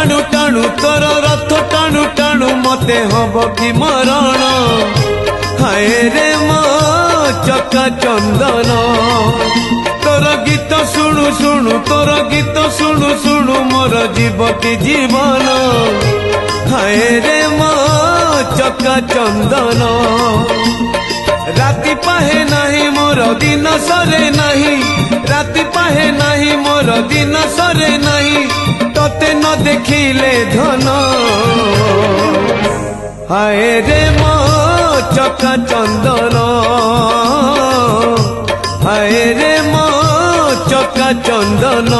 টাণু টাণু তোর রথ টাণু টাণু মতে হব কি মরণ হায় রে মো চকা চন্দন তোর গীত শুণু শুণু তোর গীত শুণু শুণু মোর জীব কি জীবন হায় রে মো চকা চন্দন রাতি পাহে নাহি মোর দিন সরে নাহি রাতি পাহে নাহি মোর দিন সরে নাহি তোতে ন দেখিলে ধন হায় রে মো চকা চন্দন হায় রে মো চকা চন্দন।